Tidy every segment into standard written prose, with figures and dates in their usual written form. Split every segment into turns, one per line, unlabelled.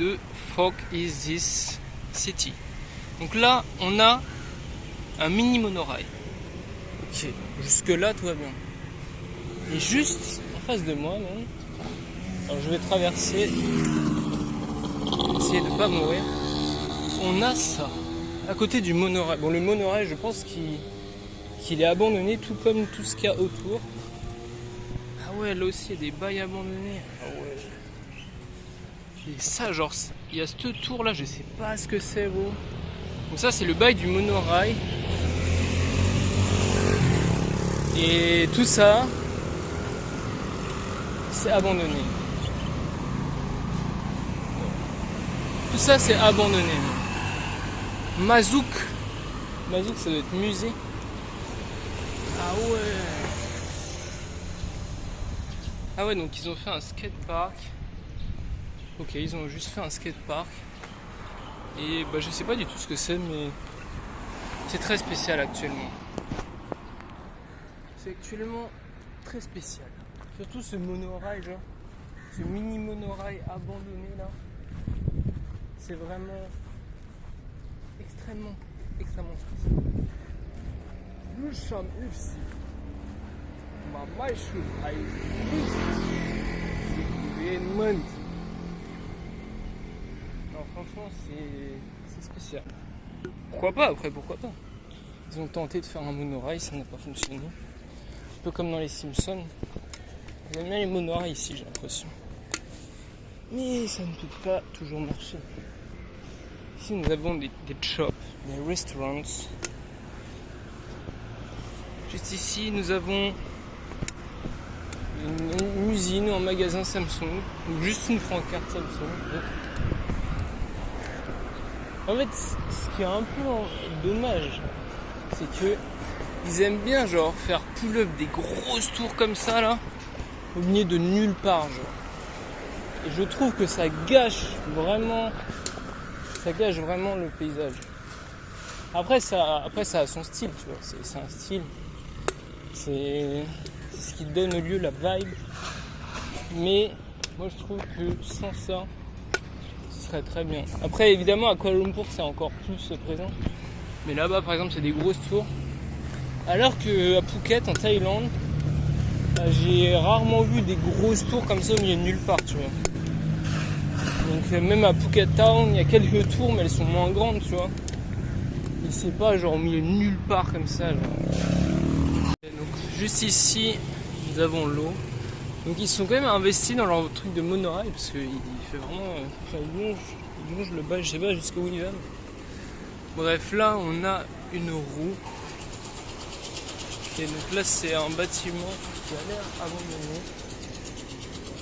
the fuck is this city? Donc là, on a un mini monorail. Ok, jusque là tout va bien. Et juste en face de moi, même, alors je vais traverser, essayer de pas mourir. On a ça, à côté du monorail. Bon, le monorail, je pense qu'il est abandonné, tout comme tout ce qu'il y a autour. Ah ouais, là aussi il y a des bails abandonnés. Ah ouais. Et ça, genre, il y a cette tour là, je sais pas ce que c'est, gros. Donc ça, c'est le bail du monorail. Et tout ça, c'est abandonné. Tout ça, c'est abandonné. Mazouk, ça doit être musée. Ah ouais. Ah ouais, donc ils ont fait un skatepark. Ok, ils ont juste fait un skatepark. Et bah je sais pas du tout ce que c'est, mais c'est très spécial actuellement. C'est actuellement très spécial. Surtout ce monorail, genre, ce mini monorail abandonné là. C'est vraiment extrêmement spécial. Nous sommes ici. Ma maïchou a Non, franchement, c'est spécial. Pourquoi pas après, pourquoi pas? Ils ont tenté de faire un monorail, ça n'a pas fonctionné. Un peu comme dans les Simpsons. Ils aiment bien les monorails ici, j'ai l'impression. Mais ça ne peut pas toujours marcher. Ici, nous avons des shops, des restaurants. Juste ici, nous avons une usine ou un magasin Samsung, ou juste une pancarte Samsung. En fait, ce qui est un peu dommage, c'est que ils aiment bien genre faire pull-up des grosses tours comme ça là, au milieu de nulle part genre. Et je trouve que ça gâche vraiment le paysage. Après ça a son style, tu vois, c'est un style. C'est ce qui donne au lieu la vibe. Mais moi je trouve que sans ça, ce serait très bien. Après évidemment à Kuala Lumpur c'est encore plus présent. Mais là-bas par exemple c'est des grosses tours. Alors qu'à Phuket en Thaïlande, j'ai rarement vu des grosses tours comme ça au milieu de nulle part, tu vois. Donc même à Phuket Town, il y a quelques tours mais elles sont moins grandes, tu vois. Et c'est pas genre au milieu de nulle part comme ça, genre. Et donc juste ici, nous avons l'eau. Donc ils sont quand même investis dans leur truc de monorail parce qu'il fait vraiment... il longe le bas, je sais pas jusqu'où il va. Bref, là on a une roue. Et donc là c'est un bâtiment qui a l'air abandonné.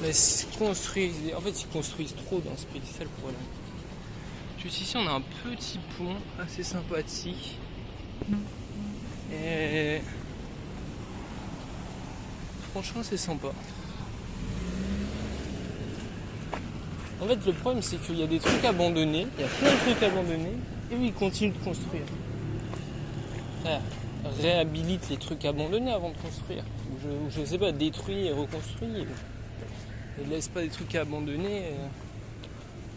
Mais en fait ils construisent trop dans ce pays, c'est le problème. Juste ici on a un petit pont assez sympathique. Et franchement c'est sympa. En fait le problème c'est qu'il y a des trucs abandonnés, il y a plein de trucs abandonnés, et oui ils continuent de construire. Frère, réhabilite les trucs abandonnés avant de construire. Ou je sais pas, détruit et reconstruit. Et laisse pas des trucs abandonnés et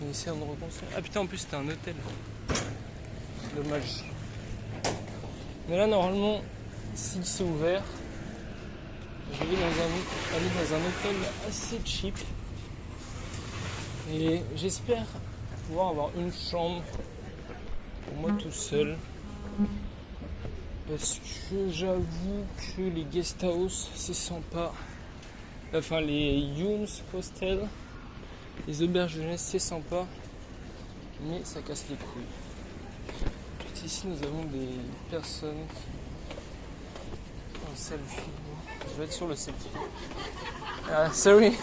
essaie de reconstruire. Ah putain en plus c'était un hôtel. Dommage. Mais là normalement, si c'est ouvert, je vais aller dans un hôtel assez cheap. Et j'espère pouvoir avoir une chambre pour moi tout seul. Parce que j'avoue que les guest house c'est sympa. Enfin les Younes Hostel, les auberges de jeunesse c'est sympa. Mais ça casse les couilles. Juste ici nous avons des personnes qui... Un selfie. Je vais être sur le selfie. Sorry.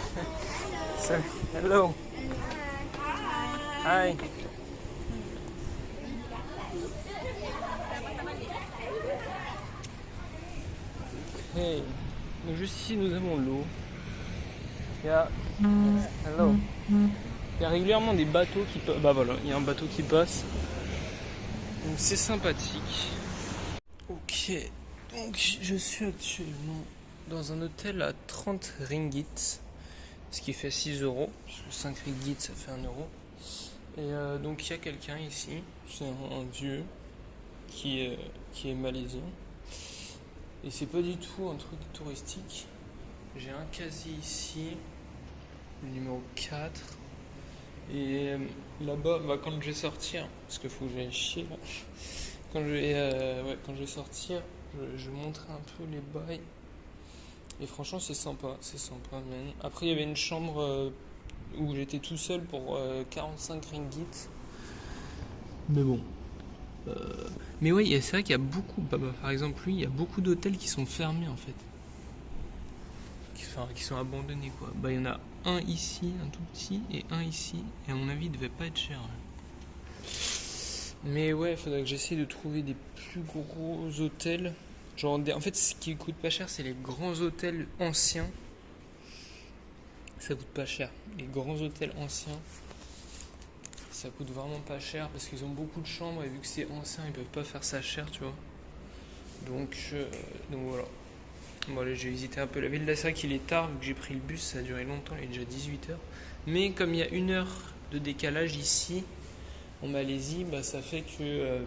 Sorry. Hello. Hi. Okay. Donc juste ici nous avons l'eau. Hello. Il y a régulièrement des bateaux qui passent. Bah voilà, il y a un bateau qui passe. Donc c'est sympathique. Ok. Donc je suis actuellement dans un hôtel à 30 ringgit. Ce qui fait 6 €. Parce que 5 ringgit ça fait 1 €. Et donc il y a quelqu'un ici, c'est un vieux qui est malaisien. Et c'est pas du tout un truc touristique. J'ai un casier ici, le numéro 4. Et là-bas, quand je vais sortir, parce qu'il faut que j'aille chier là, quand je vais sortir, je montrerai un peu les bails. Et franchement, c'est sympa, man. Après, il y avait une chambre où j'étais tout seul pour 45 ringgit. Mais bon. Mais oui, c'est vrai qu'il y a beaucoup, par exemple, lui, il y a beaucoup d'hôtels qui sont fermés en fait. Qui sont abandonnés quoi. Il y en a un ici, un tout petit, et un ici. Et à mon avis, il devait pas être cher. Mais ouais, il faudrait que j'essaie de trouver des plus gros hôtels. En fait, ce qui coûte pas cher, c'est les grands hôtels anciens. Ça coûte pas cher. Les grands hôtels anciens, ça coûte vraiment pas cher parce qu'ils ont beaucoup de chambres et vu que c'est ancien, ils peuvent pas faire ça cher, tu vois. Donc voilà. Bon, allez, j'ai visité un peu la ville. Là, c'est vrai qu'il est tard, vu que j'ai pris le bus, ça a duré longtemps, il est déjà 18h. Mais comme il y a 1 heure de décalage ici, en Malaisie, ça fait que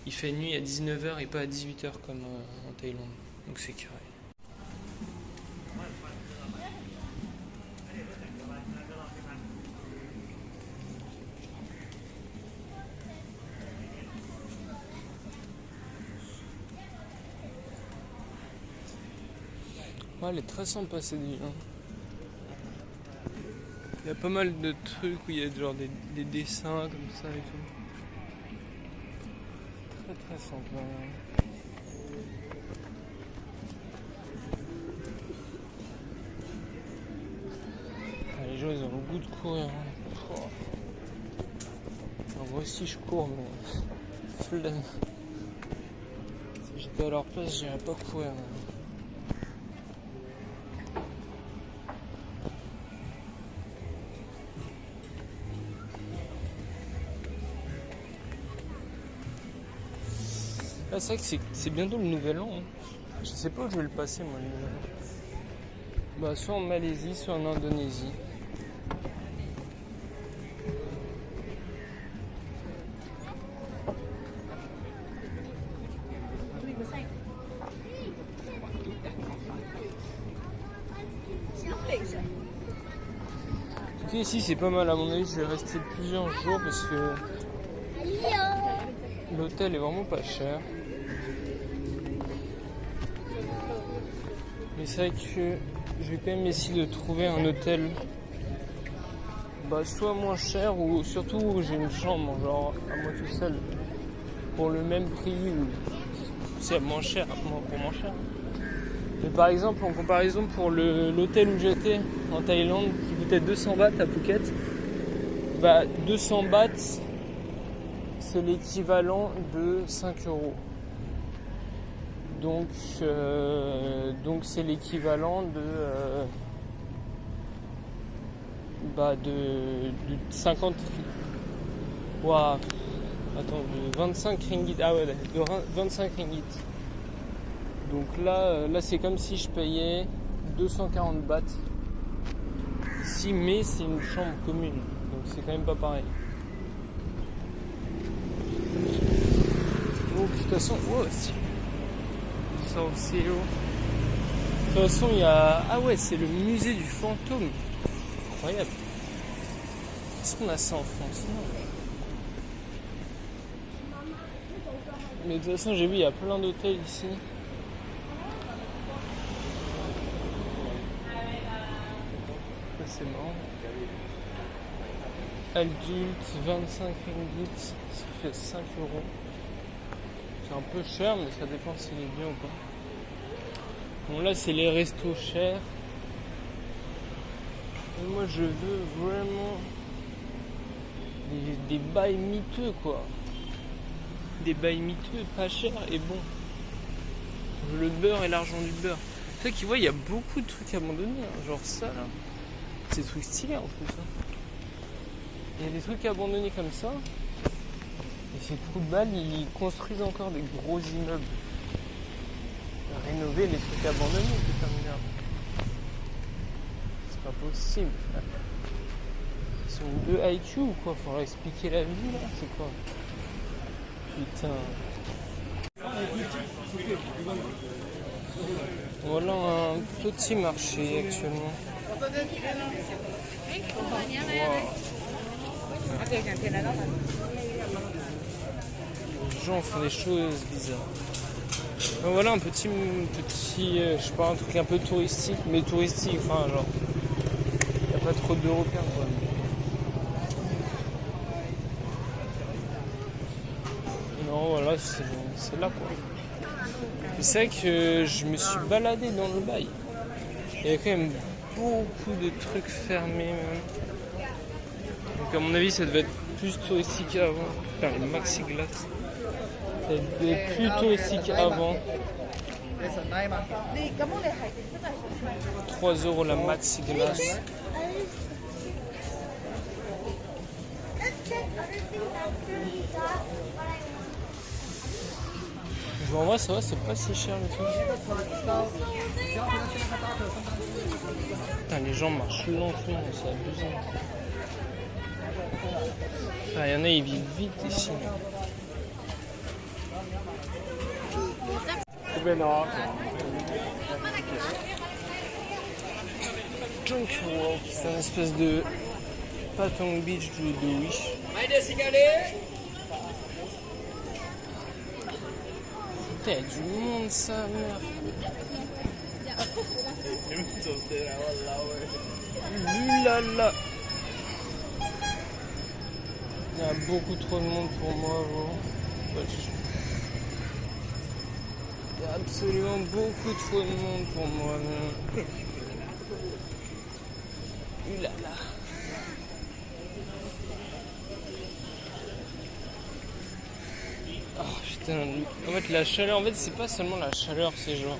il fait nuit à 19h et pas à 18h comme en Thaïlande. Donc c'est carré. Ouais, elle est très sympa cette ville. Il y a pas mal de trucs où il y a genre des dessins comme ça et tout. Très très sympa. Les gens ils ont le goût de courir. Alors, moi aussi je cours mais flemme. Si j'étais à leur place, j'irais pas courir. Là, c'est vrai que c'est bientôt le nouvel an. Je sais pas où je vais le passer moi le nouvel an. Soit en Malaisie, soit en Indonésie. En tout cas, ici c'est pas mal, à mon avis je vais rester plusieurs jours parce que l'hôtel est vraiment pas cher. Mais c'est vrai que je vais quand même essayer de trouver un hôtel soit moins cher ou surtout où j'ai une chambre genre à moi tout seul pour le même prix ou c'est moins cher. Mais par exemple en comparaison pour l'hôtel où j'étais en Thaïlande qui coûtait 200 bahts à Phuket, 200 bahts c'est l'équivalent de 5 euros. Donc c'est l'équivalent de 50. Waouh. Attends, de 25 ringgit. Ah ouais, de 25 ringgit. Donc là c'est comme si je payais 240 bahts. Ici, mais c'est une chambre commune. Donc c'est quand même pas pareil. Donc de toute façon, ça aussi haut. De toute façon, il y a. Ah ouais, c'est le musée du fantôme. Incroyable. Est-ce qu'on a ça en France? Non. Mais de toute façon, j'ai vu, il y a plein d'hôtels ici. Ça, c'est marrant. Adulte, 25 ringgit, ça fait 5 euros. C'est un peu cher, mais ça dépend s'il est bien ou pas. Bon, là, c'est les restos chers. Et moi, je veux vraiment des bails miteux, quoi. Des bails miteux, pas chers et bons. Je veux le beurre et l'argent du beurre. Tu sais qu'il voit, il y a beaucoup de trucs abandonnés. Genre ça, là. C'est des trucs stylés, en plus. Il y a des trucs abandonnés comme ça. Et ces trous de balles, ils construisent encore des gros immeubles. Rénover les trucs abandonnés, putain de merde. C'est pas possible. Ils sont sont 2 IQ ou quoi? Faut leur expliquer la vie là, c'est quoi? Putain. Voilà un petit marché actuellement. Wow. Les gens font des choses bizarres. Donc voilà un petit, je sais pas, un truc un peu touristique, mais touristique, enfin genre, y a pas trop d'Européens quoi. Non voilà, c'est là quoi. Mais c'est vrai que je me suis baladé dans le bail. Il y a quand même beaucoup de trucs fermés même. Donc à mon avis ça devait être plus touristique qu'avant. Enfin les maxi glaces. Ça devait être plus touristique avant. 3 € la maxi glace. En vrai ça va, c'est pas si cher le truc. Putain, les gens marchent lentement, c'est abusé. Ah, y en a ils vivent vite ici. Junk Walk, c'est une espèce de Patong Beach de Wish. Putain, y a du monde ça, merde. Lulala. Il y a beaucoup trop de monde pour moi. Il y a absolument beaucoup trop de monde pour moi. Ulala. Oh putain, en fait la chaleur, c'est pas seulement la chaleur, c'est genre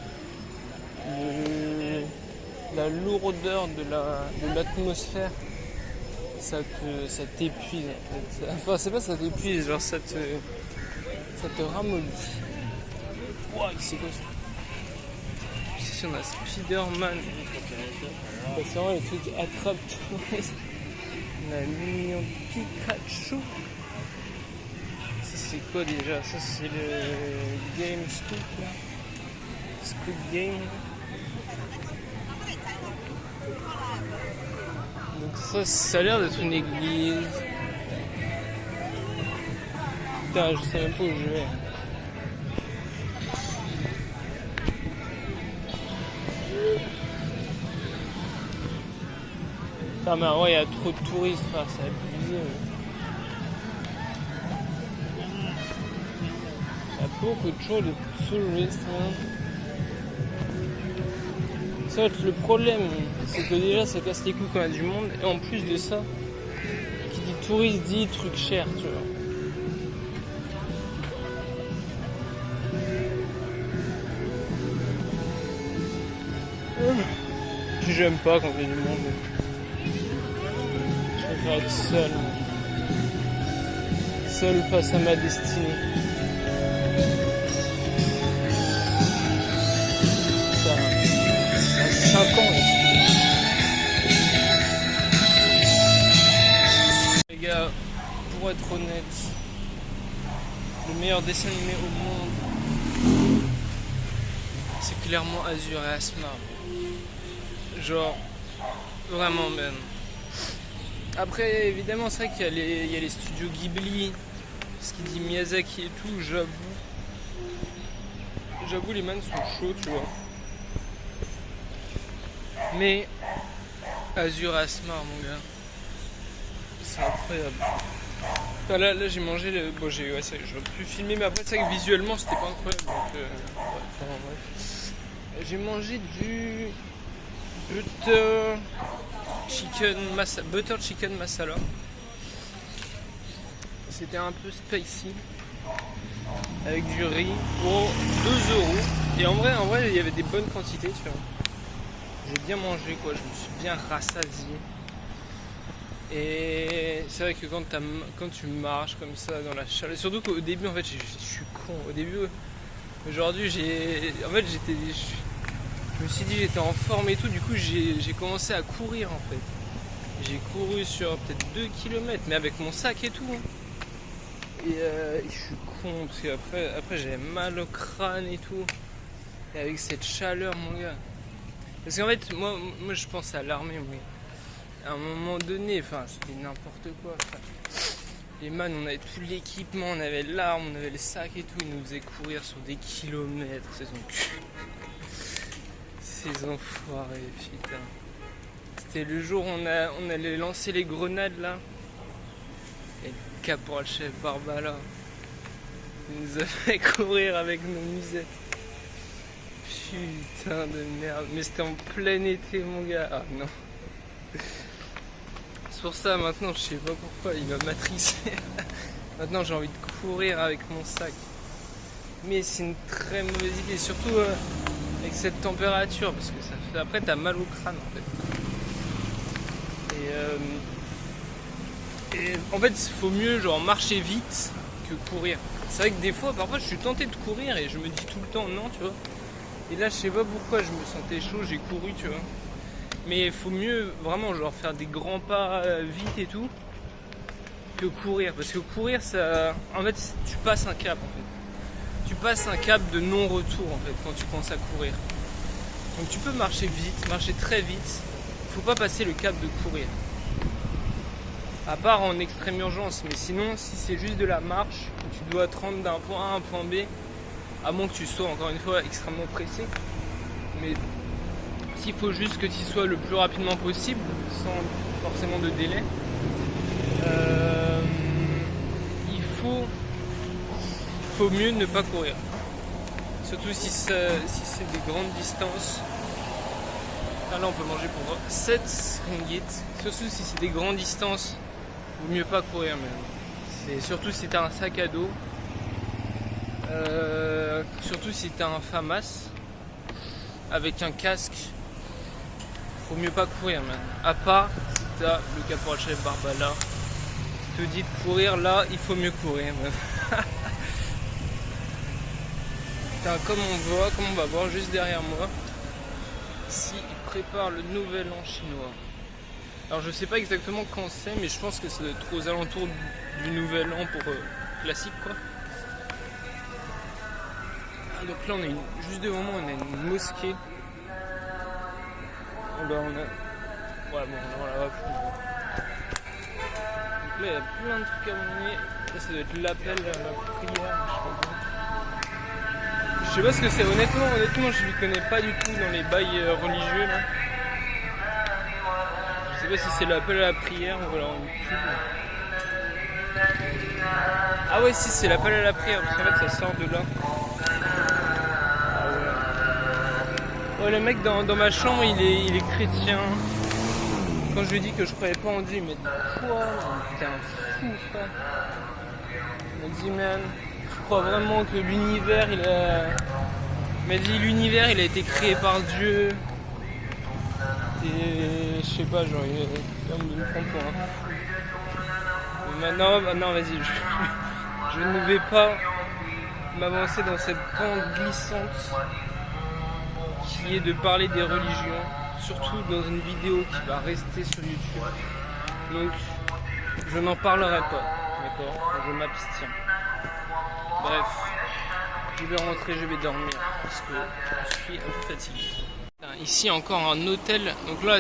la lourdeur de l'atmosphère, ça t'épuise en fait. Enfin c'est pas ça t'épuise, genre ça te ramollit. Wow, c'est quoi ça? Ici on a Spider-Man. C'est vraiment les trucs attrape-touristes. On a un mignon Pikachu. C'est quoi déjà? Ça c'est le Game Scoop là. Scoop Game. Donc ça a l'air d'être une église. Putain, je sais même pas où je vais. Ah mais ouais, il y a trop de touristes, c'est abusé. Il y a beaucoup de touristes. Ça va être le problème, c'est que déjà ça casse les couilles quand il y a du monde, et en plus de ça, qui dit touriste dit truc cher, tu vois. J'aime pas quand il y a du monde. Je préfère être seul. Seul face à ma destinée. Ça a 5 ans. Les gars, pour être honnête, le meilleur dessin animé au monde, c'est clairement Azur et Asmar. Genre, vraiment même. Après, évidemment, c'est vrai qu'il y a les studios Ghibli, ce qui dit Miyazaki et tout, j'avoue les man sont chauds, tu vois. Mais Azur Asmar, mon gars, c'est incroyable. Enfin, là j'ai mangé le... Bon, j'aurais pu filmer, mais après c'est vrai que visuellement c'était pas incroyable. Donc, bref. J'ai mangé du butter chicken masala. C'était un peu spicy, avec du riz pour 2 €. Et en vrai il y avait des bonnes quantités, tu vois. J'ai bien mangé quoi, je me suis bien rassasié. Et c'est vrai que quand tu marches comme ça dans la chaleur, surtout qu'au début en fait je suis con. Au début, aujourd'hui je me suis dit j'étais en forme et tout, du coup j'ai commencé à courir en fait. J'ai couru sur peut-être 2 km, mais avec mon sac et tout. Et je suis con, parce qu'après j'avais mal au crâne et tout. Et avec cette chaleur, mon gars. Parce qu'en fait, moi je pense à l'armée, moi. À un moment donné, c'était n'importe quoi. Les man, on avait tout l'équipement, on avait l'arme, on avait le sac et tout. Ils nous faisaient courir sur des kilomètres, ces enculés. Ces enfoirés, putain. C'était le jour où on allait lancer les grenades là. Et le caporal-chef Barbala nous a fait courir avec nos musettes. Putain de merde. Mais c'était en plein été, mon gars. Ah non. C'est pour ça maintenant, je sais pas pourquoi, il m'a matrixé. Maintenant j'ai envie de courir avec mon sac. Mais c'est une très mauvaise idée, surtout avec cette température, parce que après t'as mal au crâne en fait. Et en fait il faut mieux genre marcher vite que courir. C'est vrai que des fois, parfois je suis tenté de courir et je me dis tout le temps non, tu vois. Et là je sais pas pourquoi je me sentais chaud, j'ai couru, tu vois. Mais il faut mieux vraiment genre faire des grands pas vite et tout que courir. Parce que courir, ça, en fait, tu passes un cap en fait. Tu passes un cap de non-retour en fait quand tu commences à courir. Donc tu peux marcher vite, marcher très vite. Faut pas passer le cap de courir. À part en extrême urgence. Mais sinon, si c'est juste de la marche, tu dois te rendre d'un point A à un point B, à moins que tu sois encore une fois extrêmement pressé. Mais il faut juste que tu y sois le plus rapidement possible, sans forcément de délai. Il faut mieux ne pas courir. Surtout si c'est des grandes distances. Là on peut manger pour 7 ringgit. Surtout si c'est des grandes distances, il vaut mieux pas courir même. Surtout si tu as un sac à dos. Surtout si tu as un FAMAS avec un casque. Faut mieux pas courir, man. À part si t'as le caporal-chef Barbala qui te dit de courir, là, il faut mieux courir, man. Putain, comme on va voir juste derrière moi, ici, ils préparent le nouvel an chinois. Alors, je sais pas exactement quand c'est, mais je pense que ça doit être aux alentours du nouvel an pour classique, quoi. Ah, donc là, juste devant moi, on a une mosquée. Ouais, bon, on la voit plus. Donc là, il y a plein de trucs à mener. Là, ça doit être l'appel à la prière. Je sais pas ce que c'est. Honnêtement, je ne connais pas du tout dans les bails religieux. Là. Je sais pas si c'est l'appel à la prière ou alors une pub. Ah ouais, si, c'est l'appel à la prière. Parce qu'en fait, ça sort de là. Oh, le mec dans ma chambre, il est chrétien. Quand je lui dis que je croyais pas en Dieu, il m'a dit quoi? T'es un fou, frère. Il m'a dit, man, je crois vraiment que l'univers, il m'a dit, l'univers, il a été créé par Dieu. Et je sais pas, genre, il me prend pour un fou. Mais maintenant, vas-y, je ne vais pas m'avancer dans cette pente glissante qui est de parler des religions, surtout dans une vidéo qui va rester sur YouTube. Donc, je n'en parlerai pas, d'accord? Je m'abstiens. Bref, je vais rentrer, je vais dormir, parce que je suis un peu fatigué. Ici, encore un hôtel. Donc là,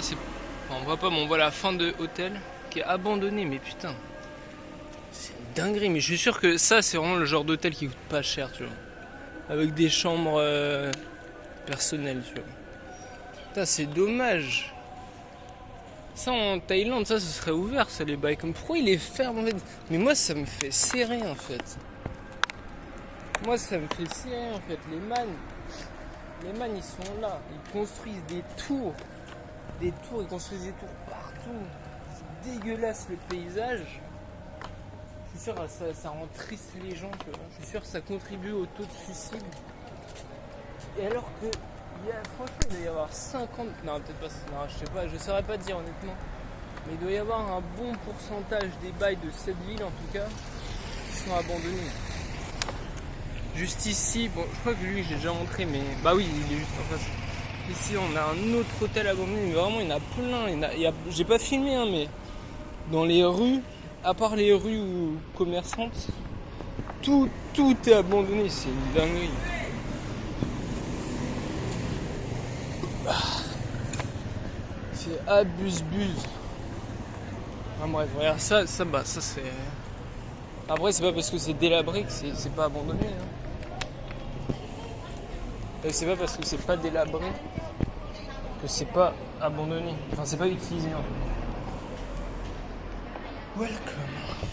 on voit pas, mais on voit la fin de hôtel qui est abandonné, mais putain. C'est une dinguerie, mais je suis sûr que ça, c'est vraiment le genre d'hôtel qui coûte pas cher, tu vois. Avec des chambres personnelles, tu vois. Putain, c'est dommage. Ça, en Thaïlande, ça, ce serait ouvert, ça, les bails. Comme pourquoi il est ferme, en fait? Mais moi, ça me fait serrer, en fait. Moi, ça me fait serrer, en fait. Les man, ils sont là. Ils construisent des tours. Ils construisent des tours partout. C'est dégueulasse, le paysage. Je suis sûr que ça rend triste les gens, tu vois. Je suis sûr que ça contribue au taux de suicide. Et alors que, franchement, il doit y avoir 50... Non, peut-être pas, non, je sais pas, je saurais pas dire honnêtement. Mais il doit y avoir un bon pourcentage des bails de cette ville, en tout cas, qui sont abandonnés. Juste ici, bon, je crois que lui, j'ai déjà montré, mais... Bah oui, il est juste en face. Ici, on a un autre hôtel abandonné, mais vraiment, il y en a plein. J'ai pas filmé, hein, mais dans les rues, à part les rues commerçantes, tout est abandonné. C'est une dinguerie. C'est abuse-buse. Enfin bref, regarde ça c'est... Après, c'est pas parce que c'est délabré que c'est pas abandonné. Hein. Et c'est pas parce que c'est pas délabré que c'est pas abandonné. Enfin, c'est pas utilisé en fait. Welcome.